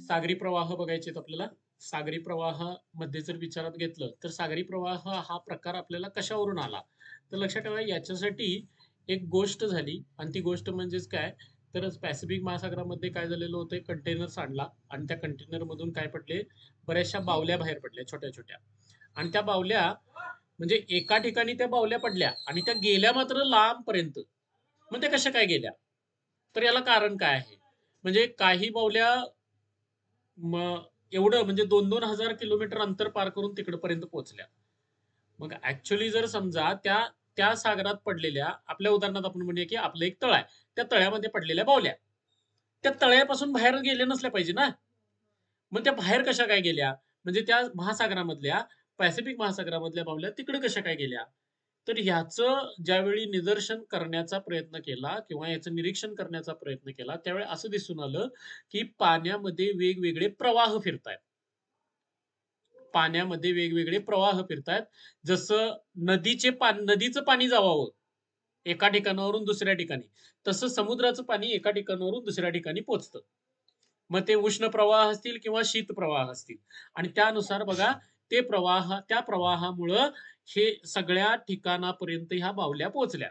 सागरी प्रवाह बघायचे आहेत आपल्याला. सागरी प्रवाहामध्ये जर विचारात घेतलं, तर सागरी प्रवाह हा प्रकार आपल्याला कशावरून आला? तर लक्षात ठेवा याच्यासाठी एक गोष्ट झाली आणि ती गोष्ट म्हणजेच काय? तर पॅसिफिक महासागरामध्ये काय झालेलं होतं, कंटेनर्स आणला आणि त्या कंटेनरमधून काय पडले? बऱ्याचशा बावल्या बाहेर पडल्या छोट्या-छोट्या आणि त्या बावल्या म्हणजे एका ठिकाणी त्या बावल्या पडल्या आणि त्या गेल्या मात्र लांबपर्यंत. मग त्या कशा काय गेल्या? तर याला कारण काय आहे? म्हणजे काही बावल्या मग एवढं म्हणजे 2-2 हजार किलोमीटर अंतर पार करून तिकडपर्यंत पोहोचल्या. मग ऍक्च्युअली जर समजा त्या त्या सागरात पडलेल्या आपल्या उदाहरणात आपण म्हणूया की आपलं एक तळ आहे. त्या तळ्यामध्ये पडलेल्या बावल्या. त्या तळ्यापासून बाहेर गेल्या नसल्या पाहिजे ना? मग त्या बाहेर कशा काय गेल्या? म्हणजे त्या महासागरामधल्या पॅसिफिक महासागरामधल्या बावल्या तिकडे कशा काय गेल्या? तर ह्याचं ज्यावेळी निदर्शन करण्याचा प्रयत्न केला किंवा याचं निरीक्षण करण्याचा प्रयत्न केला, त्यावेळी असं दिसून आलं, की पाण्यामध्ये वेगवेगळे प्रवाह फिरतायत. पाण्यामध्ये वेगवेगळे प्रवाह फिरतायत. जसं नदीचं पाणी जावावं एका ठिकाणावरून दुसऱ्या ठिकाणी, तसं समुद्राचं पाणी एका ठिकाणावरून दुसऱ्या ठिकाणी पोहोचतं. मग ते उष्ण प्रवाह असतील किंवा शीत प्रवाह असतील आणि त्यानुसार बघा त्या प्रवाहामुळं हे सगळ्या ठिकाणापर्यंत ह्या बावल्या पोहोचल्या.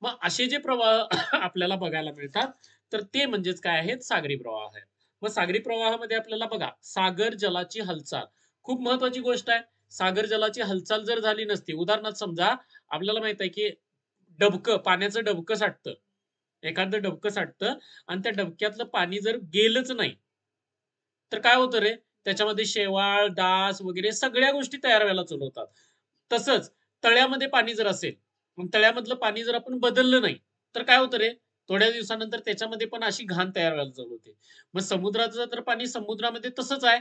मग असे जे प्रवाह आपल्याला बघायला मिळतात, तर ते म्हणजेच काय आहेत? सागरी प्रवाह आहेत. मग सागरी प्रवाहामध्ये आपल्याला बघा, सागर जलाची हालचाल खूप महत्वाची गोष्ट आहे. सागर जलाची हालचाल जर झाली नसती, उदाहरणार्थ समजा आपल्याला माहित आहे की पाण्याचं डबकं साठतं. एखादं डबकं साठतं आणि त्या डबक्यातलं पाणी जर गेलंच नाही, तर काय होतं रे? त्याच्यामध्ये शेवाळ, डास वगैरे सगळ्या गोष्टी तयार व्हायला चालू होतात. तसंच तळ्यामध्ये पाणी जर असेल, मग तळ्यामधलं पाणी जर आपण बदललं नाही, तर काय होतं रे? थोड्या दिवसानंतर त्याच्यामध्ये पण अशी घाण तयार व्हायला चालू होते. मग समुद्राचं तर पाणी समुद्रामध्ये तसंच आहे.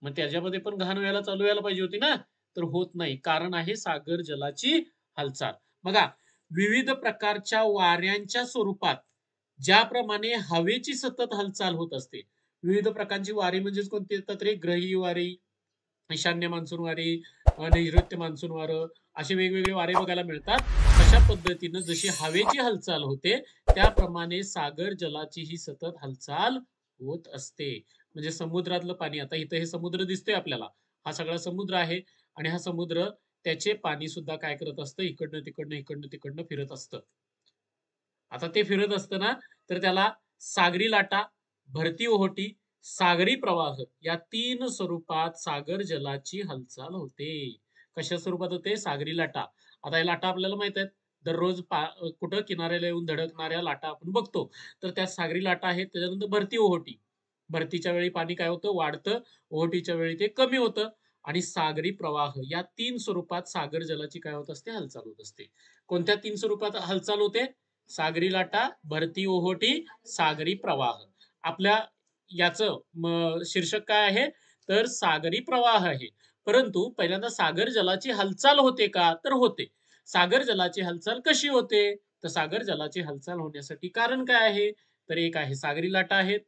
मग त्याच्यामध्ये पण घाण व्हायला पाहिजे होती ना? तर होत नाही. कारण आहे सागर जलाची हालचाल. बघा, विविध प्रकारच्या वाऱ्यांच्या स्वरूपात ज्याप्रमाणे हवेची सतत हालचाल होत असते. विविध प्रकारची वारी म्हणजेच कोणती येतात रे? ग्रही वारी, ईशान्य मान्सून वारी, नैऋत्य मान्सून वारं असे वेगवेगळे वारे बघायला मिळतात. तशा पद्धतीनं जशी हवेची हालचाल होते, त्याप्रमाणे सागर जलाची ही सतत हालचाल होत असते. म्हणजे समुद्रातलं पाणी आता इथं हे समुद्र दिसतोय आपल्याला. हा सगळा समुद्र आहे आणि हा समुद्र त्याचे पाणी सुद्धा काय करत असतं? इकडनं-तिकडनं फिरत असतं. आता ते फिरत असतं ना, तर त्याला सागरी लाटा, भरती ओहोटी, सागरी प्रवाह या 3 स्वरूपात सागर जलाची हालचाल होते. कशा स्वरूपात होते? सागरी लाटा. आता या लाटा आपल्याला माहित आहेत. दररोज कुठं किनाऱ्याला येऊन धडकणाऱ्या लाटा आपण बघतो. तर त्या सागरी लाटा आहेत. त्याच्यानंतर भरती ओहोटी. भरतीच्या वेळी पाणी काय होतं? वाढतं. ओहोटीच्या वेळी ते कमी होतं. आणि सागरी प्रवाह या 3 स्वरूपात सागर जलाची काय होत असते? हालचाल होत असते. कोणत्या 3 स्वरूपात हालचाल होते? सागरी लाटा, भरती ओहोटी, सागरी प्रवाह. आपल्या याचं शीर्षक काय आहे? तर सागरी प्रवाह आहे. परंतु पहिल्यांदा सागर जलाची हालचाल होते का? तर होते. सागर जलाची हालचाल कशी होते? तर सागर जलाची हालचाल होण्यासाठी कारण काय आहे? तर एक आहे सागरी लाटा आहेत,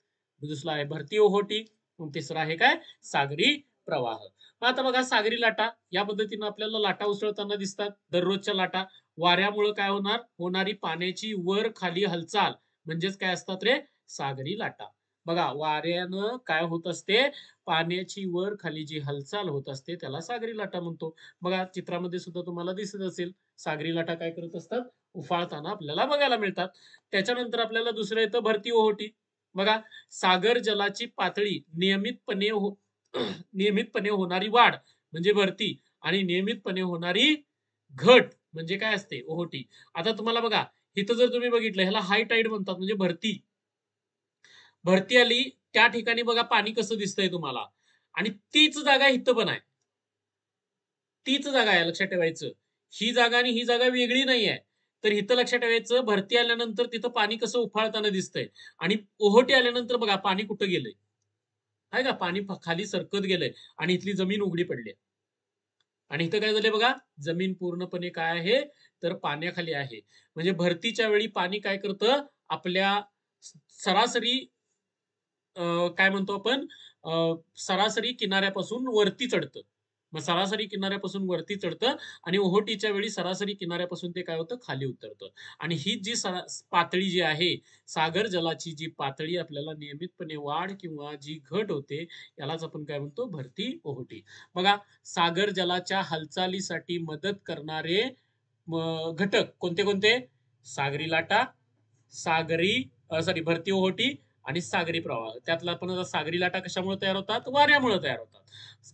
दुसरा आहे भरती ओहोटी, तिसरा आहे काय? सागरी प्रवाह. मग आता बघा सागरी लाटा या पद्धतीनं आपल्याला लाटा उसळताना दिसतात. दररोजच्या लाटा वाऱ्यामुळे काय होणार? होणारी पाण्याची वर खाली हालचाल म्हणजेच काय असतात रे? सागरी लाटा. बघा वाऱ्यानं काय होत असते? पाण्याची वर खाली जी हालचाल होत असते त्याला सागरी लाटा म्हणतो. बघा चित्रामध्ये सुद्धा तुम्हाला दिसत असेल. सागरी लाटा काय करत असतात? उफाळताना आपल्याला बघायला मिळतात. त्याच्यानंतर आपल्याला दुसरं येतं भरती ओहोटी. बघा सागर जलाची पातळी नियमितपणे होणारी वाढ म्हणजे भरती आणि नियमितपणे होणारी घट म्हणजे काय असते? ओहोटी. आता तुम्हाला बघा, इथं जर तुम्ही बघितलं ह्याला हाय टाईड म्हणतात म्हणजे भरती. भरती आली त्या ठिकाणी बघा पाणी कसं दिसतंय तुम्हाला आणि तीच जागा इथं पण आहे. तीच जागा आहे लक्षात ठेवायचं. ही जागा आणि ही जागा वेगळी नाही आहे. तर इथं लक्षात ठेवायचं भरती आल्यानंतर तिथं पाणी कसं उफाळताना दिसतंय आणि ओहोटी आल्यानंतर बघा पाणी कुठं गेलंय? आहे का? पाणी खाली सरकत गेलंय आणि इथली जमीन उघडी पडली आहे. आणि इथं काय झालंय बघा, जमीन पूर्णपणे काय आहे? तर पाण्याखाली आहे. म्हणजे भरतीच्या वेळी पाणी काय करतं? आपल्या सरासरी काय म्हणतो आपण? सरासरी किनाऱ्यापासून वरती चढतं. मग सरासरी किनाऱ्यापासून वरती चढतं आणि ओहोटीच्या वेळी सरासरी किनाऱ्यापासून ते काय होतं खाली उतरतं. आणि ही जी पातळी जी आहे, सागर जलाची जी पातळी आपल्याला नियमितपणे वाढ किंवा जी घट होते, यालाच आपण काय म्हणतो भरती ओहोटी. बघा, सागर जलाच्या हालचालीसाठी मदत करणारे घटक कोणते कोणते? सागरी लाटा, सागरी सॉरी भरती ओहोटी आणि सागरी प्रवाह. त्यातला पण आता सागरी लाटा कशामुळे तयार होतात? वाऱ्यामुळे तयार होतात.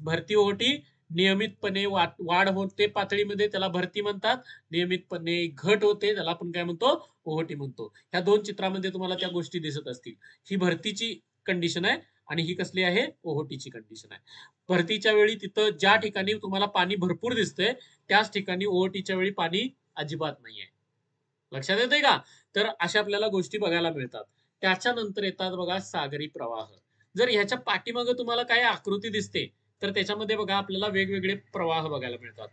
भरती ओहोटी नियमितपणे वाढ होते पातळीमध्ये, त्याला भरती म्हणतात. नियमितपणे घट होते, त्याला आपण काय म्हणतो? ओहोटी म्हणतो. ह्या दोन चित्रामध्ये तुम्हाला त्या गोष्टी दिसत असतील. ही भरतीची कंडिशन आहे आणि ही कसली आहे? ओहोटीची कंडिशन आहे. भरतीच्या वेळी तिथं ज्या ठिकाणी तुम्हाला पाणी भरपूर दिसतंय, त्याच ठिकाणी ओहोटीच्या वेळी पाणी अजिबात नाहीये. लक्षात येते का? तर अशा आपल्याला गोष्टी बघायला मिळतात. त्याच्यानंतर येतात बघा सागरी प्रवाह. जर ह्याच्या पाठीमागे तुम्हाला काय आकृती दिसते, तर त्याच्यामध्ये बघा आपल्याला वेगवेगळे प्रवाह बघायला मिळतात.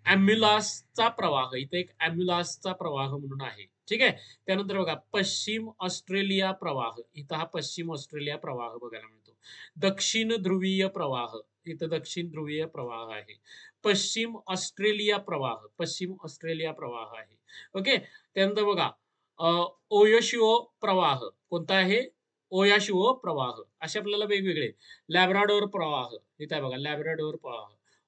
ॲम्ब्युलासचा प्रवाह, इथे एक ॲम्ब्युलासचा प्रवाह म्हणून आहे. ठीक आहे. त्यानंतर बघा पश्चिम ऑस्ट्रेलिया प्रवाह, इथं हा पश्चिम ऑस्ट्रेलिया प्रवाह बघायला मिळतो. दक्षिण ध्रुवीय प्रवाह, इथं दक्षिण ध्रुवीय प्रवाह आहे. पश्चिम ऑस्ट्रेलिया प्रवाह, पश्चिम ऑस्ट्रेलिया प्रवाह आहे. ओके. त्यानंतर बघा ओयोशिओ प्रवाह, कोणता आहे? ओयाशिओ प्रवाह. असे आपल्याला वेगवेगळे. लॅब्राडोर प्रवाह, इथे आहे बघा लॅब्राडोर प्रवाह.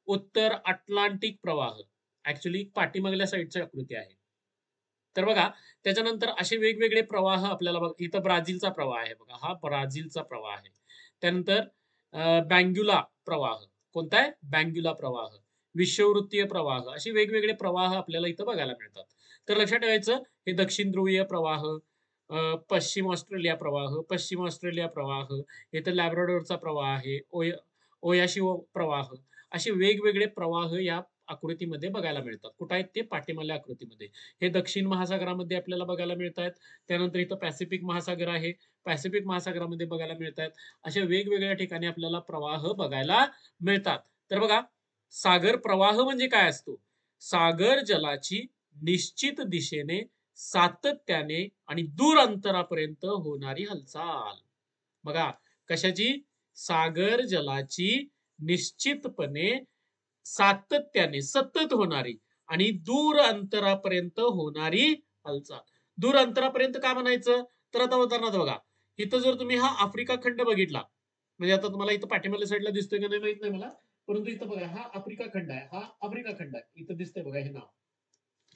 उत्तर अटलांटिक प्रवाह, ऍक्च्युली पाठीमागल्या साईडची आकृती आहे. तर बघा, त्याच्यानंतर असे वेगवेगळे प्रवाह आपल्याला बघा, इथं ब्राझीलचा प्रवाह आहे बघा, हा ब्राझीलचा प्रवाह आहे. त्यानंतर बँग्युला प्रवाह, कोणता आहे? बँग्युला प्रवाह. विषुववृत्तीय प्रवाह, असे वेगवेगळे प्रवाह आपल्याला इथं बघायला मिळतात. तर लक्षात ठेवायचं, हे दक्षिण ध्रुवीय प्रवाह, पश्चिम ऑस्ट्रेलिया प्रवाह, पश्चिम ऑस्ट्रेलिया प्रवाह, इथं लॅब्राडोरचा प्रवाह आहे, ओयाशिओ प्रवाह, असे वेगवेगळे प्रवाह या आकृतीमध्ये बघायला मिळतात. कुठं आहेत ते? पाठीमागल्या आकृतीमध्ये. हे दक्षिण महासागरामध्ये आपल्याला बघायला मिळत आहेत. त्यानंतर इथं पॅसिफिक महासागर आहे, पॅसिफिक महासागरामध्ये बघायला मिळत आहेत. अशा वेगवेगळ्या ठिकाणी आपल्याला प्रवाह बघायला मिळतात. तर बघा, सागर प्रवाह म्हणजे काय असतो? सागर जलाची निश्चित दिशेने, सातत्याने आणि दूर अंतरापर्यंत होणारी हालचाल. बघा, कशाची? सागर जलाची निश्चितपणे, सातत्याने, सतत होणारी आणि दूर अंतरापर्यंत होणारी हालचाल. दूर अंतरापर्यंत का म्हणायचं? तर आता उदाहरणार्थ बघा, इथं जर तुम्ही हा आफ्रिका खंड बघितला, म्हणजे आता तुम्हाला इथं पाठीमागल्या साईडला दिसतोय का नाही माहित नाही मला, परंतु इथं बघा, हा आफ्रिका खंड आहे, हा आफ्रिका खंड आहे. इथं दिसतंय बघा हे नाव,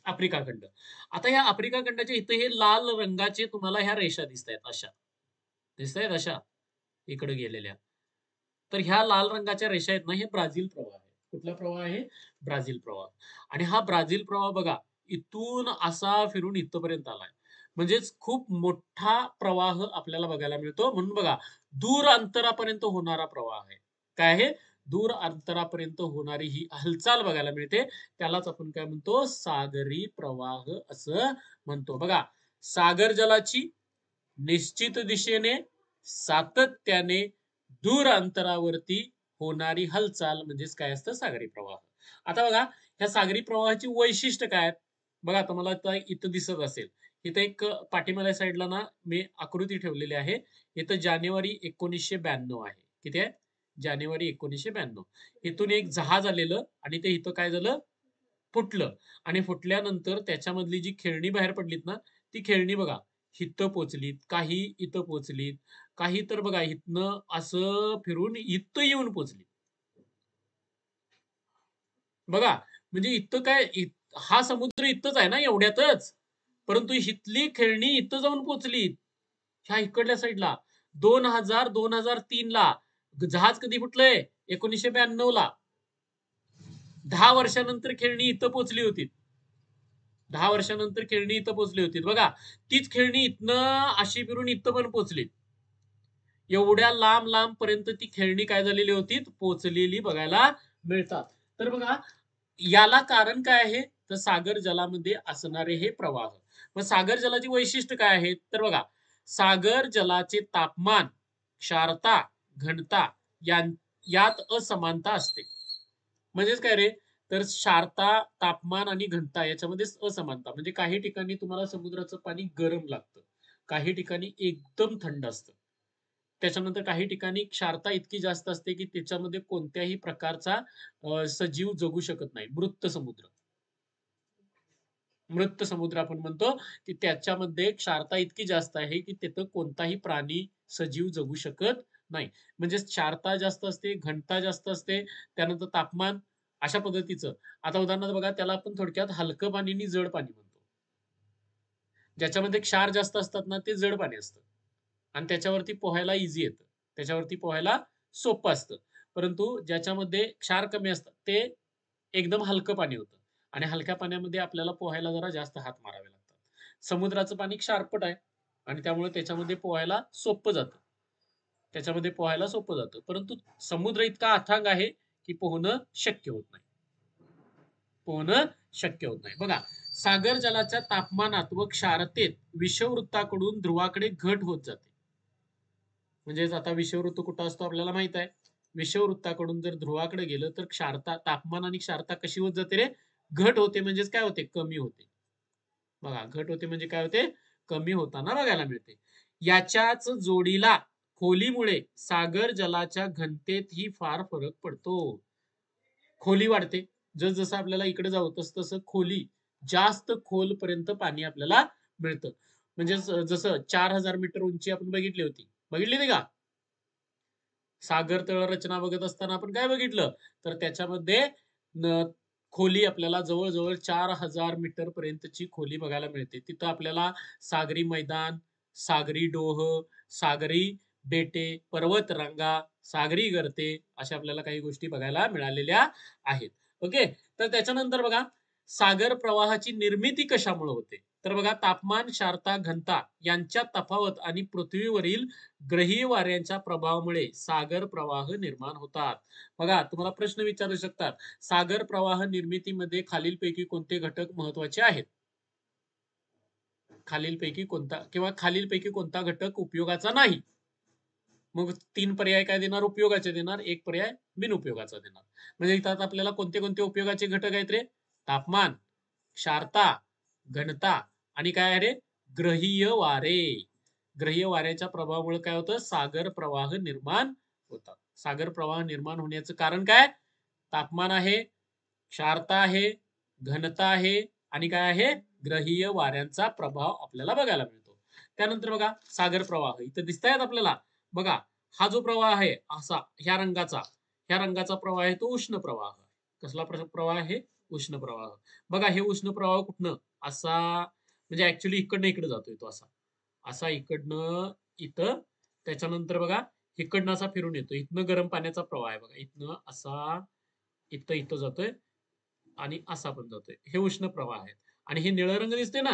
आफ्रिका खंड. आता या आफ्रिका खंडाच्या इथे हे लाल रंगाचे तुम्हाला ह्या रेषा दिसत आहेत, अशा दिसत आहेत, अशा इकडे गेलेल्या. तर ह्या लाल रंगाच्या रेषा आहेत ना, हे ब्राझील प्रवाह आहे. कुठला प्रवाह आहे? ब्राझील प्रवाह. आणि हा ब्राझील प्रवाह बघा, इथून असा फिरून इथपर्यंत आलाय. म्हणजेच खूप मोठा प्रवाह आपल्याला बघायला मिळतो. म्हणून बघा, दूर अंतरापर्यंत होणारा प्रवाह आहे. काय आहे? दूर अंतरापर्यंत होणारी ही हालचाल बघायला मिळते. त्यालाच आपण काय म्हणतो? सागरी प्रवाह असं म्हणतो. बघा, सागर जलाची निश्चित दिशेने, सातत्याने, दूर अंतरावरती होणारी हालचाल म्हणजेच काय असतं? सागरी प्रवाह. आता बघा, ह्या सागरी प्रवाहाची वैशिष्ट्य काय आहेत? बघा, तुम्हाला आता इथं दिसत असेल. इथं एक पाठीमागच्या साईडला ना मी आकृती ठेवलेली आहे. इथं जानेवारी 1992 आहे. किती आहे? जानेवारी 1992. इथून एक जहाज आलेलं आणि ते इथं काय झालं? फुटलं. आणि फुटल्यानंतर त्याच्यामधली जी खेळणी बाहेर पडलीत ना, ती खेळणी बघा, इथं पोचलीत, काही इथं पोचलीत, काही तर बघा इथनं असं फिरून इथं येऊन पोचली. बघा, म्हणजे इथं काय, हा समुद्र इथंच आहे ना एवढ्यातच. परंतु इथली खेळणी इथं जाऊन पोचली. ह्या इकडल्या साईडला 2000-2003 ला जहाज कधी फुटलंय? 1992 ला. 10 वर्षानंतर खेळणी इथं पोचली होती. 10 वर्षानंतर खेळणी इथं पोचली होती. बघा, तीच खेळणी इथनं अशी फिरून इथं पण पोचली. एवढ्या लांब लांब पर्यंत ती खेळणी काय झालेली होती? पोचलेली बघायला मिळतात. तर बघा, याला कारण काय आहे? तर सागर जलामध्ये असणारे हे प्रवाह. मग सागर जलाची वैशिष्ट्य काय आहेत? तर बघा, सागर जलाचे तापमान, क्षारता, घनता यात असमानता असते. म्हणजेच काय रे? तर क्षारता, तापमान आणि घनता याच्यामध्ये असमानता. म्हणजे काही ठिकाणी तुम्हाला समुद्राचं पाणी गरम लागतं, काही ठिकाणी एकदम थंड असतं. त्याच्यानंतर काही ठिकाणी क्षारता इतकी जास्त असते की त्याच्यामध्ये कोणत्याही प्रकारचा सजीव जगू शकत नाही. मृत समुद्र. मृत समुद्र आपण म्हणतो की त्याच्यामध्ये क्षारता इतकी जास्त आहे की तिथं कोणताही प्राणी, सजीव जगू शकत नाही. म्हणजे क्षारता जास्त असते, घनता जास्त असते, त्यानंतर तापमान अशा पद्धतीचं. आता उदाहरणार्थ बघा, त्याला आपण थोडक्यात हलकं पाणी आणि जड पाणी म्हणतो. ज्याच्यामध्ये क्षार जास्त असतात ना, ते जड पाणी असतं आणि त्याच्यावरती पोहायला इझी येतं. त्याच्यावरती पोहायला सोपं असतं. परंतु ज्याच्यामध्ये क्षार कमी असतात, ते एकदम हलकं पाणी होतं आणि हलक्या पाण्यामध्ये आपल्याला पोहायला जरा जास्त हात मारावे लागतात. समुद्राचं पाणी क्षारपट आहे आणि त्यामुळे त्याच्यामध्ये पोहायला सोपं जातं. त्याच्यामध्ये पोहायला सोपं जातं. परंतु समुद्र इतका अथांग आहे, की पोहणं शक्य होत नाही. पोहणं शक्य होत नाही. बघा, सागर जलाच्या तापमानात व क्षारतेत विषुववृत्ताकडून ध्रुवाकडे घट होत जाते. म्हणजेच आता विषुववृत्त कुठं असतो आपल्याला माहित आहे. विषुववृत्ताकडून जर ध्रुवाकडे गेलं तर क्षारता, तापमान आणि क्षारता कशी होत जाते रे? घट होते. म्हणजेच काय होते? कमी होते. बघा, घट होते म्हणजे काय होते? कमी होताना बघायला मिळते. याच्याच जोडीला खोलीमुळे सागर जलाच्या घनतेतही फार फरक पडतो. खोली वाढते. जसं आपल्याला इकडे जाऊ तसं तसं खोली, जास्त खोलपर्यंत पाणी आपल्याला मिळतं. म्हणजे जसं 4000 मीटर उंची आपण बघितली होती. बघितली नाही का? सागर तळ रचना बघत असताना आपण काय बघितलं? तर त्याच्यामध्ये न खोली आपल्याला जवळ-जवळ 4000 मीटर पर्यंतची खोली बघायला मिळते. तिथं आपल्याला सागरी मैदान, सागरी डोह, सागरी बेटे, पर्वतरांगा, सागरी गर्ते अशा आपल्याला काही गोष्टी बघायला मिळालेल्या आहेत. ओके. तर त्याच्यानंतर बघा, सागर प्रवाहाची निर्मिती कशामुळे होते? तर बघा, तापमान, क्षारता, घनता यांच्यात तफावत आणि पृथ्वीवरील ग्रहीय वाऱ्यांच्या प्रभावामुळे सागर प्रवाह निर्माण होतात. बघा, तुम्हाला प्रश्न विचारू शकतात. सागर प्रवाह निर्मितीमध्ये खालीलपैकी कोणते घटक महत्वाचे आहेत? खालीलपैकी कोणता किंवा खालीलपैकी कोणता घटक उपयोगाचा नाही? मग 3 पर्याय काय देणार? उपयोगाचे देणार. 1 पर्याय बिनउपयोगाचा देणार. म्हणजे इथं आपल्याला कोणते कोणते उपयोगाचे घटक आहेत रे? तापमान, क्षारता, घनता आणि काय आहे रे? ग्रहीय वारे. ग्रहीय वाऱ्याच्या प्रभावामुळे काय होतं? सागर प्रवाह निर्माण होतात. सागर प्रवाह निर्माण होण्याचं कारण काय? तापमान आहे, क्षारता आहे, घनता आहे आणि काय आहे? ग्रहीय वाऱ्यांचा प्रभाव आपल्याला बघायला मिळतो. त्यानंतर बघा, सागर प्रवाह इथं दिसतायत आपल्याला. बघा, हा जो प्रवाह आहे असा ह्या रंगाचा प्रवाह आहे तो उष्ण प्रवाह. कसला प्रवाह आहे? उष्ण प्रवाह. बघा, हे उष्ण प्रवाह कुठनं? असा, म्हणजे ऍक्च्युली इकडनं इकडे जातोय तो असा. असा इकडनं इथं, त्याच्यानंतर बघा इकडनं असा फिरून येतो. इथनं गरम पाण्याचा प्रवाह आहे बघा. इथनं असा इथं इथं जातोय आणि असा पण जातोय. हे उष्ण प्रवाह आहेत. आणि हे निळा रंग दिसते ना,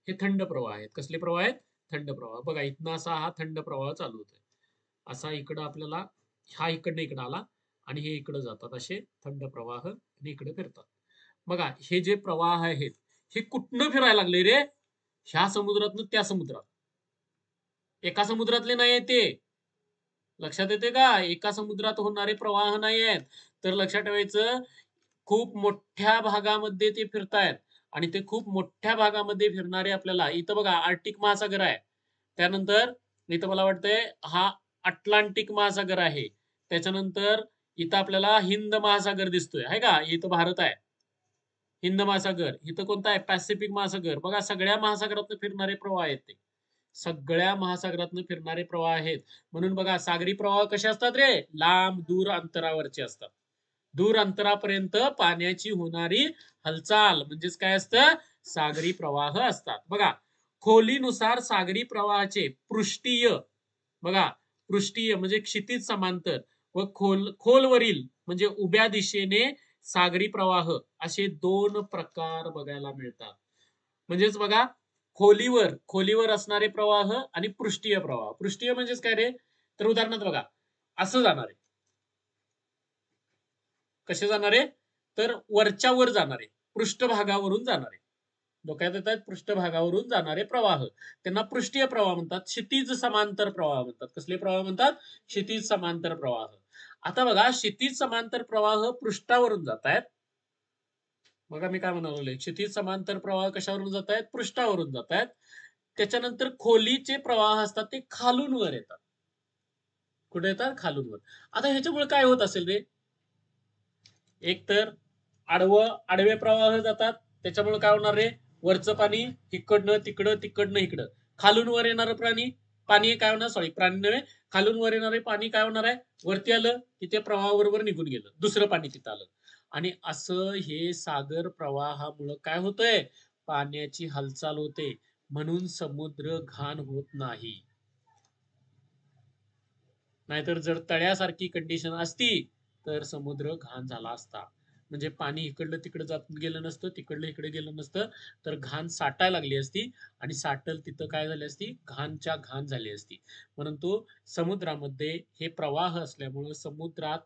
हे थंड प्रवाह आहेत. कसले प्रवाह आहेत? थंड प्रवाह. बघा, इथनं असा हा थंड प्रवाह चालू होतोय. असा इकडं आपल्याला, हा इकडनं इकडं आला आणि हे इकडं जातात. असे थंड प्रवाह आणि इकडे फिरतात. बघा, हे जे प्रवाह आहेत, हे कुठनं फिरायला लागले रे? ह्या समुद्रातनं त्या समुद्रात. एका समुद्रातले नाही ते. लक्षात येते का? एका समुद्रात होणारे प्रवाह नाही आहेत. तर लक्षात ठेवायचं, खूप मोठ्या भागामध्ये ते फिरतायत आणि ते खूप मोठ्या भागामध्ये फिरणारे आपल्याला इथं बघा आर्क्टिक महासागर आहे. त्यानंतर इथं मला वाटतंय हा अटलांटिक महासागर आहे. त्याच्यानंतर इथं आपल्याला हिंद महासागर दिसतोय, आहे का? इथं भारत आहे. हिंद महासागर. इथं कोणता आहे? पॅसिफिक महासागर. बघा, सगळ्या महासागरातून फिरणारे प्रवाह आहेत ते. सगळ्या महासागरातून फिरणारे प्रवाह आहेत. म्हणून बघा, सागरी प्रवाह कसे असतात रे? लांब दूर अंतरावरचे असतात. दूर अंतरापर्यंत पाण्याची होणारी हालचाल म्हणजेच काय असतं? सागरी प्रवाह असतात. बघा, खोलीनुसार सागरी प्रवाहाचे पृष्ठीय, बघा, पृष्ठीय म्हणजे क्षितिज समांतर व खोलवरील म्हणजे उभ्या दिशेने सागरी प्रवाह असे 2 प्रकार बघायला मिळतात. म्हणजेच बघा, खोलीवर असणारे प्रवाह आणि पृष्ठीय प्रवाह. पृष्ठीय म्हणजेच काय रे? तर उदाहरणार्थ बघा, असं जाणार आहे. कसे जाणारे? तर वरच्या वर जाणारे, पृष्ठभागावरून जाणारे. डोक्यात येत आहेत? पृष्ठभागावरून जाणारे प्रवाह. त्यांना पृष्ठीय प्रवाह म्हणतात. क्षितिज समांतर प्रवाह म्हणतात. कसले प्रवाह म्हणतात? क्षितिज समांतर प्रवाह. आता बघा, क्षितिज समांतर प्रवाह पृष्ठावरून जात आहेत. बघा, मी काय म्हणालो, क्षितिज समांतर प्रवाह कशावरून जात आहेत? पृष्ठावरून जात आहेत. त्याच्यानंतर खोलीचे प्रवाह असतात ते खालून वर येतात. कुठे येतात? खालून वर. आता ह्याच्यामुळे काय होत असेल रे? एक तर आडवे प्रवाह जातात, त्याच्यामुळे काय होणार रे? वरचं पाणी इकडनं तिकडं, तिकडनं इकडं. खालून वर येणारं पाणी काय होणार? सॉरी, प्राणी नव्हे, खालून वर येणारे पाणी काय होणार आहे? वरती आलं की ते प्रवाहाबरोबर निघून गेलं, दुसरं पाणी तिथं आलं. आणि असं हे सागर प्रवाहामुळं काय होतंय? पाण्याची हालचाल होते, म्हणून समुद्र घाण होत नाही. नाहीतर जर तळ्यासारखी कंडिशन असती तर समुद्र घाण झाला असता. म्हणजे पाणी इकडलं तिकडे जात गेलं नसतं, तिकडलं इकडे गेलं नसतं, तर घाण साठायला लागली असती आणि साठल तिथं काय झाली असती? घाणच्या घाण झाली असती. परंतु समुद्रामध्ये हे प्रवाह असल्यामुळं समुद्रात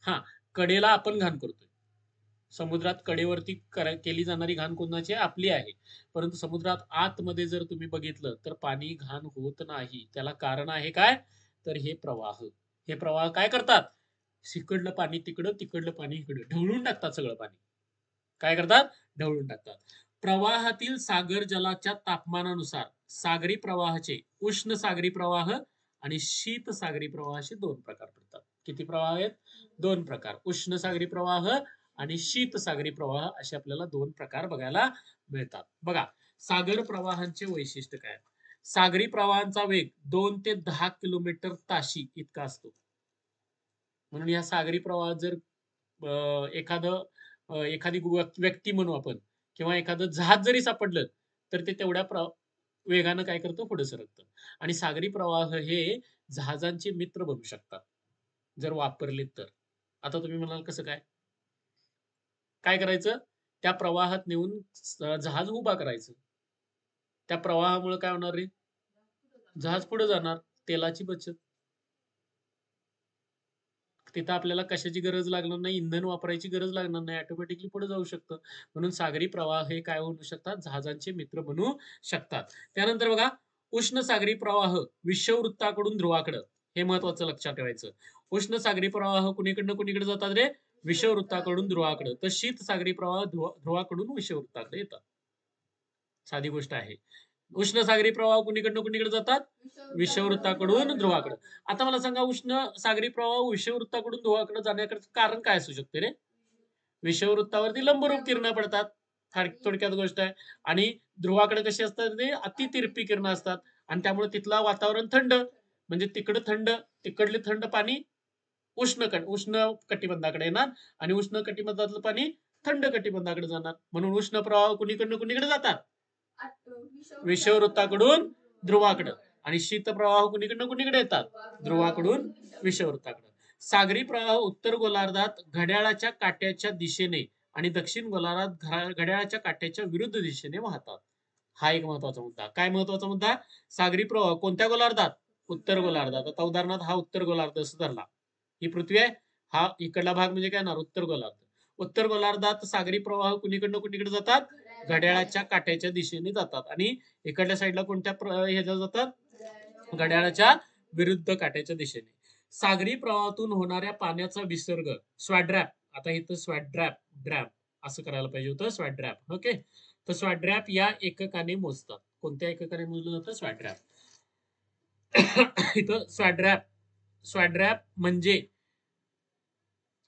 हा कडेला आपण घाण करतोय. समुद्रात कडेवरती केली जाणारी घाण कोणाची? आपली आहे. परंतु समुद्रात आतमध्ये जर तुम्ही बघितलं तर पाणी घाण होत नाही. त्याला कारण आहे काय? तर हे प्रवाह. हे प्रवाह काय करतात? इकडलं पाणी तिकडं, तिकडलं पाणी इकडं ढवळून टाकतात सगळं पाणी. काय करतात? ढवळून टाकतात. प्रवाहातील सागर जलाच्या तापमानानुसार सागरी प्रवाहाचे उष्ण सागरी प्रवाह आणि शीत सागरी प्रवाह असे दोन प्रकार पडतात. किती प्रवाह आहेत? दोन प्रकार. उष्ण सागरी प्रवाह आणि शीत सागरी प्रवाह असे आपल्याला दोन प्रकार बघायला मिळतात. बघा, सागर प्रवाहांचे वैशिष्ट्य काय? सागरी प्रवाहांचा वेग 2 ते 10 किलोमीटर ताशी इतका असतो. म्हणून या सागरी प्रवाहात जर एखादी व्यक्ती म्हणू आपण किंवा एखादं जहाज जरी सापडलं तर ते तेवढ्या वेगानं काय करतं? पुढे सरकतं. आणि सागरी प्रवाह हे जहाजांचे मित्र बनू शकतात जर वापरले तर. आता तुम्ही म्हणाल कसं काय? काय करायचं? त्या प्रवाहात नेऊन जहाज उभा करायचं. त्या प्रवाहामुळे काय होणार रे? जहाज पुढे जाणार. तेलाची बचत. तिथं आपल्याला कशाची गरज लागणार नाही, इंधन वापरायची गरज लागणार नाही, ऑटोमॅटिकली पुढे जाऊ शकतं. म्हणून सागरी प्रवाह हे काय होऊ शकतात? जहाजांचे मित्र बनू शकतात. त्यानंतर बघा, उष्ण सागरी प्रवाह विषुववृत्ताकडून ध्रुवाकडं. हे महत्वाचं लक्षात ठेवायचं. उष्ण सागरी प्रवाह कुणीकडनं कुणीकडे जातात रे? विषुववृत्ताकडून ध्रुवाकडं. तर शीत सागरी प्रवाह ध्रुवाकडून विषुववृत्ताकडे येतात. साधी गोष्ट आहे. उष्ण सागरी प्रवाह कुणीकडनं कुणीकडे जातात? विषुववृत्ताकडून ध्रुवाकडे. आता मला सांगा, उष्ण सागरी प्रवाह विषुववृत्ताकडून ध्रुवाकडे जाण्याकडे कारण काय असू शकते रे? विषुववृत्तावरती लंबरूप किरणं पडतात. थोडक्यात गोष्ट आहे. आणि ध्रुवाकडे कशी असतात ते? अतितिरपी किरणं असतात. आणि त्यामुळे तिथलं वातावरण थंड. म्हणजे तिकडं थंड, तिकडले थंड पाणी उष्ण कटिबंधाकडे येणार आणि उष्ण कटिबंधातलं पाणी थंड कटिबंधाकडे जाणार. म्हणून उष्ण प्रवाह कुणीकडनं कुणीकडे जातात? विषुववृत्ताकडून ध्रुवाकडं. आणि शीत प्रवाह कुणीकडनं कुणीकडे येतात? ध्रुवाकडून विषुववृत्ताकडे. सागरी प्रवाह उत्तर गोलार्धात घड्याळाच्या काट्याच्या दिशेने आणि दक्षिण गोलार्धात घड्याळाच्या काट्याच्या विरुद्ध दिशेने वाहतात. हा एक महत्वाचा मुद्दा. काय महत्वाचा मुद्दा? सागरी प्रवाह कोणत्या गोलार्धात? उत्तर गोलार्धात. आता उदाहरणार्थ हा उत्तर गोलार्ध असं धरला. ही पृथ्वी आहे, हा इकडला भाग म्हणजे काय ना? उत्तर गोलार्ध. उत्तर गोलार्धात सागरी प्रवाह कुणीकडनं कुणीकडे जातात? घड्याळाच्या काट्याच्या दिशेने जातात. आणि इकडल्या साईडला कोणत्या ह्याच्या जातात? घड्याळाच्या विरुद्ध काट्याच्या दिशेने. सागरी प्रवाहातून होणाऱ्या पाण्याचा विसर्ग स्वॅड्रॅप. आता इथं ड्रॅप असं करायला पाहिजे होतं, स्वॅड्रॅप. ओके. तर स्वॅड्रॅप या एककाने मोजतात. कोणत्या एककाने मोजलं जातं? स्वॅड्रॅप. इथं स्वॅड्रॅप म्हणजे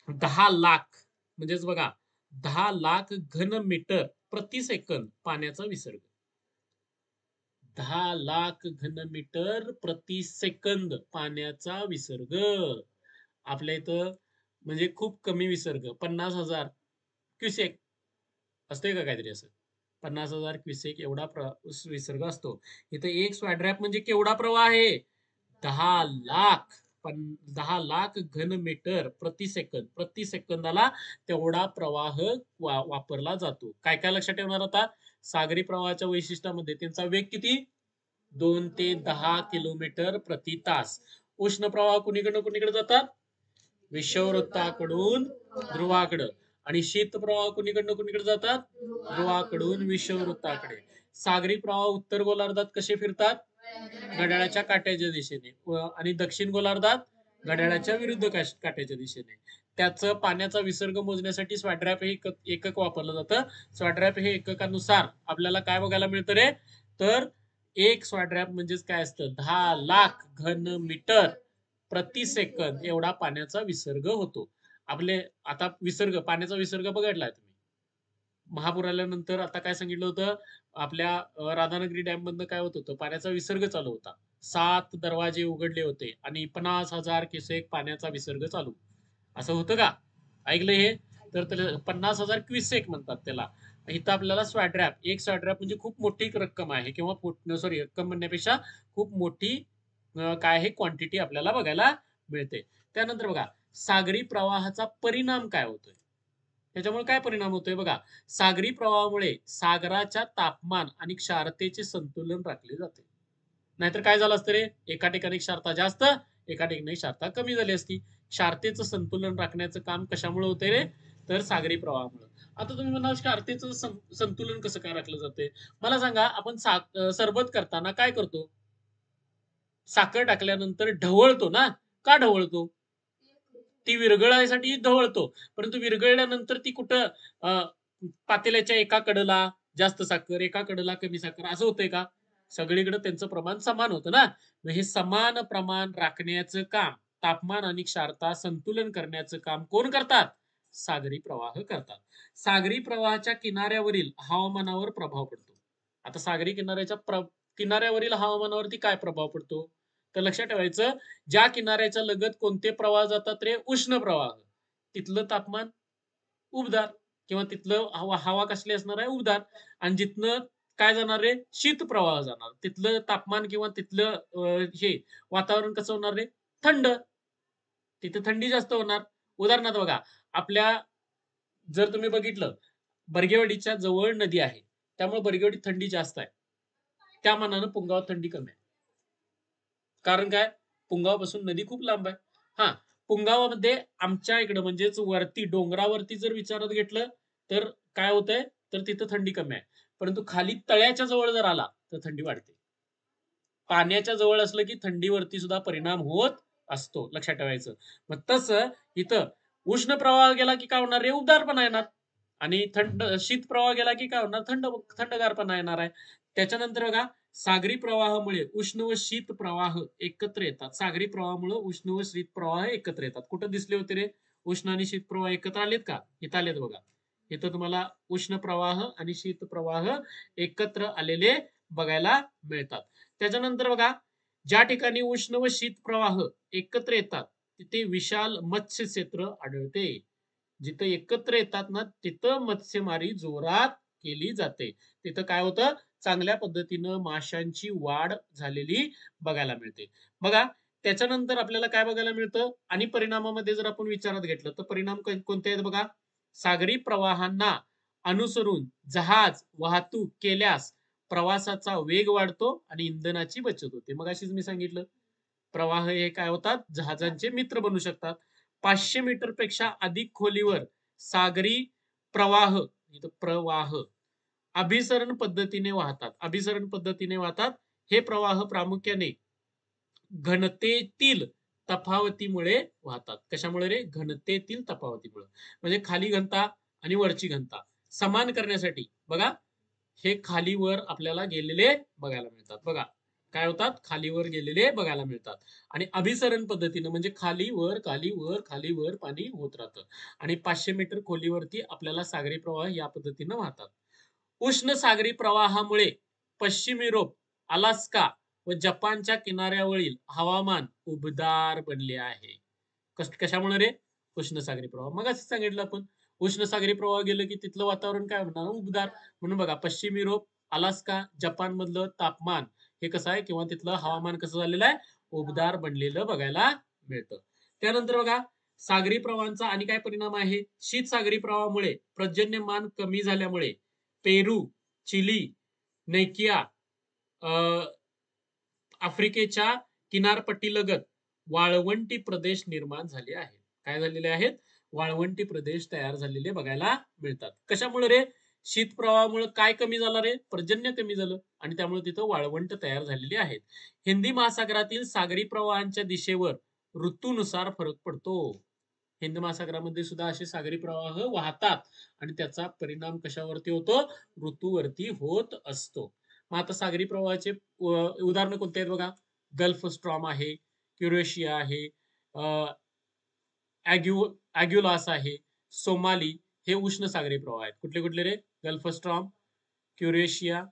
10 लाख, म्हणजेच बघा 10 लाख घन मीटर प्रति सेकंद पाण्याचा विसर्ग. 10 लाख घन मीटर प्रति सेकंद पाण्याचा विसर्ग. आपल्या इथं म्हणजे खूप कमी विसर्ग, 50,000 क्युसेक असते का काहीतरी असं? 50,000 क्युसेक एवढा विसर्ग असतो. इथं एक स्वॅड्रॅप म्हणजे केवढा प्रवाह आहे? 10 लाख 10 लाख घन मीटर प्रति सेकंद. प्रति सेकंदाला तेवढा प्रवाह वापरला जातो. काय काय लक्षात ठेवणार आता? सागरी प्रवाहाच्या वैशिष्ट्यामध्ये त्यांचा वेग किती? 2 ते 10 किलोमीटर प्रति तास. उष्ण प्रवाह कुणीकडनं कुणीकडे जातात? विषुववृत्ताकडून ध्रुवाकडं. आणि शीत प्रवाह कुणीकडनं कुणीकडे जातात? ध्रुवाकडून विषुववृत्ताकडे. सागरी प्रवाह उत्तर गोलार्धात कसे फिरतात? घड्याळाच्या काट्याच्या दिशेने. आणि दक्षिण गोलार्धात घड्याळाच्या विरुद्ध काट्याच्या दिशेने. त्याचं पाण्याचा विसर्ग मोजण्यासाठी स्वॅड्रॅप हे एकक वापरलं जातं. स्वॅड्रॅप हे एककानुसार आपल्याला काय बघायला मिळतं रे? तर एक स्वॅड्रॅप म्हणजेच काय असतं? 10 लाख घन मीटर प्रति सेकंद एवढा पाण्याचा विसर्ग होतो. आपले आता पाण्याचा विसर्ग बघितलाय तुम्ही. महापूर आल्यानंतर आता काय सांगितलं होतं, आपल्या राधानगरी डॅम मधनं काय होत होतं, पाण्याचा विसर्ग चालू होता. 7 दरवाजे उघडले होते आणि 50,000 क्युसेक पाण्याचा विसर्ग चालू. असं होतं का? ऐकलं हे? तर त्याला 50,000 क्युसेक म्हणतात त्याला. इथं आपल्याला स्वॅड्रॅप, एक स्वॅड्रॅप म्हणजे खूप मोठी रक्कम आहे, किंवा सॉरी, रक्कम म्हणण्यापेक्षा खूप मोठी काय आहे, क्वांटिटी आपल्याला बघायला मिळते. त्यानंतर बघा, सागरी प्रवाहाचा परिणाम काय होतोय? त्याच्यामुळे काय परिणाम होतोय बघा, सागरी प्रवाहामुळे सागराच्या तापमान आणि क्षारतेचे संतुलन राखले जाते. नाहीतर काय झालं असतं रे, एका ठिकाणी क्षारता जास्त, एका ठिकाणी क्षारता कमी झाली असती. क्षारतेचं संतुलन राखण्याचं काम कशामुळे होते रे, तर सागरी प्रवाहामुळे. आता तुम्ही म्हणाल क्षारतेचं संतुलन कसं काय राखलं जाते? मला सांगा, आपण सरबत करताना काय करतो? साखर टाकल्यानंतर ढवळतो ना? का ढवळतो? ती विरघळायसाठी ढवळतो. परंतु विरघळल्यानंतर ती कुठं पातेल्याच्या एका कडेला जास्त साखर, एका कडेला कमी साखर, असं होतंय का? सगळीकडे त्यांचं प्रमाण समान होतं ना. मग हे समान प्रमाण राखण्याचं काम, तापमान आणि क्षारता संतुलन करण्याचं काम कोण करतात? सागरी प्रवाह करतात. सागरी प्रवाहाच्या किनाऱ्यावरील हवामानावर प्रभाव पडतो. आता सागरी किनाऱ्यावरील हवामानावरती काय प्रभाव पडतो? तर लक्षात ठेवायचं, ज्या किनाऱ्याच्या लगत कोणते प्रवाह जातात रे? उष्ण प्रवाह. तिथलं तापमान उबदार, किंवा तिथलं हवा हवा कसली असणार आहे? उबदार. आणि जिथनं काय जाणार रे? शीत प्रवाह जाणार. तिथलं तापमान किंवा तिथलं हे वातावरण कसं होणार रे? थंड. तिथे थंडी जास्त होणार. उदाहरणार्थ बघा, आपल्या जर तुम्ही बघितलं, बर्गेवाडीच्या जवळ नदी आहे. त्यामुळे बर्गेवाडीत थंडी जास्त आहे. त्या मानानं पुंगावात थंडी कमी आहे. कारण काय? पुंगावापासून नदी खूप लांब आहे. हां, पुंगावामध्ये आमच्या इकडं म्हणजेच वरती डोंगरावरती जर विचारात घेतलं, तर काय होतंय? तर तिथं थंडी कमी आहे. परंतु खाली तळ्याच्या जवळ जर आला, तर थंडी वाढते. पाण्याच्या जवळ असलं की थंडीवरती सुद्धा परिणाम होत असतो. लक्षात ठेवायचं. मग तसं इथं उष्ण प्रवाह गेला की काय होणार रे? उबदारपणा येणार. आणि शीत प्रवाह गेला की काय होणार? थंडगारपणा येणार आहे. त्याच्यानंतर बघा, सागरी प्रवाहामुळे उष्ण व शीत प्रवाह एकत्र येतात. सागरी प्रवाहामुळे उष्ण व शीत प्रवाह एकत्र येतात. कुठं दिसले होते रे? उष्ण आणि शीत प्रवाह एकत्र आलेत का? इथं आलेत बघा. इथं तुम्हाला उष्ण प्रवाह आणि शीत प्रवाह एकत्र आलेले बघायला मिळतात. त्याच्यानंतर बघा, ज्या ठिकाणी उष्ण व शीत प्रवाह एकत्र येतात, तिथे विशाल मत्स्य क्षेत्र आढळते. जिथं एकत्र येतात ना, तिथं मत्स्यमारी जोरात केली जाते. तिथं काय होतं? चांगल्या पद्धतीनं माशांची वाढ झालेली बघायला मिळते. बघा, त्याच्यानंतर आपल्याला काय बघायला मिळतं? आणि परिणामामध्ये जर आपण विचारात घेतलं, तर परिणाम कोणते आहेत बघा? सागरी प्रवाहांना अनुसरून जहाज वाहतूक केल्यास प्रवासाचा वेग वाढतो आणि इंधनाची बचत होते. मगाशीच मी सांगितलं, प्रवाह हे काय होतात? जहाजांचे मित्र बनू शकतात. 500 मीटर पेक्षा अधिक खोलीवर सागरी प्रवाह, इथं प्रवाह अभिसरण पद्धतीने वाहतात. अभिसरण पद्धतीने वाहतात. हे प्रवाह प्रामुख्याने घनतेतील तफावतीमुळे वाहतात. कशामुळे रे? घनतेतील तफावतीमुळे. म्हणजे खाली घनता आणि वरची घनता समान करण्यासाठी बघा, हे खालीवर आपल्याला गेलेले बघायला मिळतात. बघा, काय होतात? खालीवर गेलेले बघायला मिळतात. आणि अभिसरण पद्धतीनं म्हणजे खालीवर खालीवर खालीवर पाणी होत राहतं. आणि 500 मीटर खोलीवरती आपल्याला सागरी प्रवाह या पद्धतीनं वाहतात. उष्ण सागरी प्रवाहामुळे पश्चिम युरोप, अलास्का व जपानच्या किनाऱ्यावरील हवामान उबदार बनले आहे. कशामुळे रे? उष्ण सागरी प्रवाह. मग असं सांगितलं आपण, उष्ण सागरी प्रवाह गेलं की तिथलं वातावरण काय होणार? उबदार. म्हणून बघा, पश्चिम युरोप, अलास्का, जपान मधलं तापमान हे कसं आहे, किंवा तिथलं हवामान कसं झालेलं आहे? उबदार बनलेलं बघायला मिळतं. त्यानंतर बघा, सागरी प्रवाहांचा आणि काय परिणाम आहे? शीत सागरी प्रवाहामुळे पर्जन्यमान कमी झाल्यामुळे पेरू, चिली, नैकिया, आफ्रिकेच्या किनारपट्टीलगत वाळवंटी प्रदेश निर्माण झाले आहेत. काय झालेले आहेत? वाळवंटी प्रदेश तयार झालेले बघायला मिळतात. कशामुळे रे? शीत प्रवाहामुळे काय कमी झालं रे? पर्जन्य कमी झालं आणि त्यामुळे तिथं वाळवंट तयार झालेली आहेत. हिंदी महासागरातील सागरी प्रवाहांच्या दिशेवर ऋतूनुसार फरक पडतो. हिंद महासागरामध्ये सुद्धा असे सागरी प्रवाह वाहतात आणि त्याचा परिणाम कशावरती होतो? ऋतूवरती होत असतो. मग आता सागरी प्रवाहाचे उदाहरणं कोणते आहेत बघा? गल्फ स्ट्रॉम आहे, क्युरेशिया आहे, ॲग्युलास आहे, सोमाली हे उष्ण सागरी प्रवाह आहेत. कुठले कुठले रे? गल्फ स्ट्रॉम, क्युरेशिया,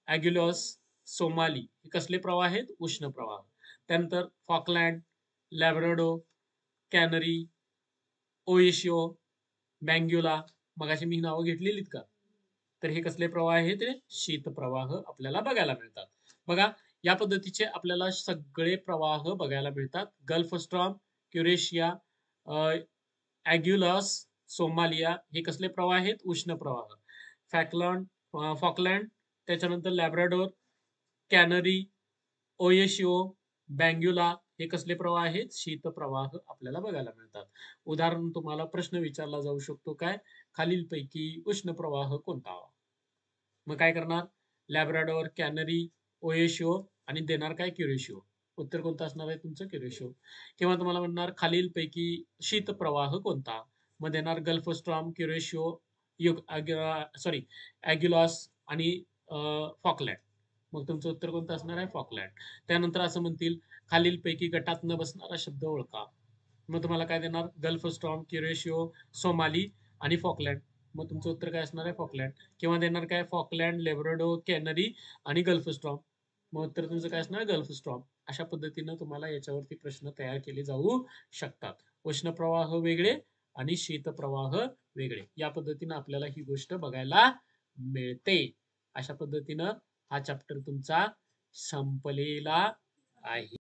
ॲग्युलॉस, सोमाली हे कसले प्रवाह आहेत? उष्ण प्रवाह. त्यानंतर फॉकलँड, लॅब्राडो, कॅनरी, ओएशिओ, बँग्युला मगाशी मी नावं घेतलेलीत का? तर हे कसले प्रवाह आहेत? ते शीत प्रवाह आपल्याला बघायला मिळतात. बघा या पद्धतीचे आपल्याला सगळे प्रवाह बघायला मिळतात. गल्फ स्ट्रॉम, क्युरेशिया, ॲग्युलस, सोमालिया हे कसले प्रवाह आहेत? उष्ण प्रवाह. फॉकलँड, त्याच्यानंतर लॅब्राडोर, कॅनरी, ओएशिओ, बँग्युला हे कसले प्रवाह आहेत? शीत प्रवाह आपल्याला बघायला मिळतात. उदाहरण तुम्हाला प्रश्न विचारला जाऊ शकतो काय? खालीलपैकी उष्ण प्रवाह कोणता? मग काय करणार? लॅब्राडोर, कॅनरी, ओएशिओ आणि देणार काय? क्युरेशिओ. उत्तर कोणतं असणार आहे तुमचं? क्युरेशिओ. किंवा तुम्हाला म्हणणार खालीलपैकी शीत प्रवाह कोणता? मग देणार गल्फ स्ट्रॉम, क्युरेशिओ, सॉरी ॲग्युलॉस आणि फॉकलँड. मग तुमचं उत्तर कोणतं असणार आहे? फॉकलँड. त्यानंतर असं म्हणतील खालीलपैकी गटात न बसणारा शब्द ओळखा. मग तुम्हाला काय देणार? गल्फ स्ट्रॉम, क्युरेशिओ, सोमाली आणि फॉकलँड. मग तुमचं उत्तर काय असणार आहे? फॉकलँड. किंवा देणार काय? फॉकलँड, लेब्राडो, कॅनरी आणि गल्फ स्ट्रॉम. मग उत्तर तुमचं काय असणार? Gulf storm. अशा पद्धतीनं तुम्हाला याच्यावरती प्रश्न तयार केले जाऊ शकतात. उष्ण प्रवाह वेगळे आणि शीत प्रवाह वेगळे. या पद्धतीनं आपल्याला ही गोष्ट बघायला मिळते. अशा पद्धतीनं हा चॅप्टर तुमचा संपलेला आहे.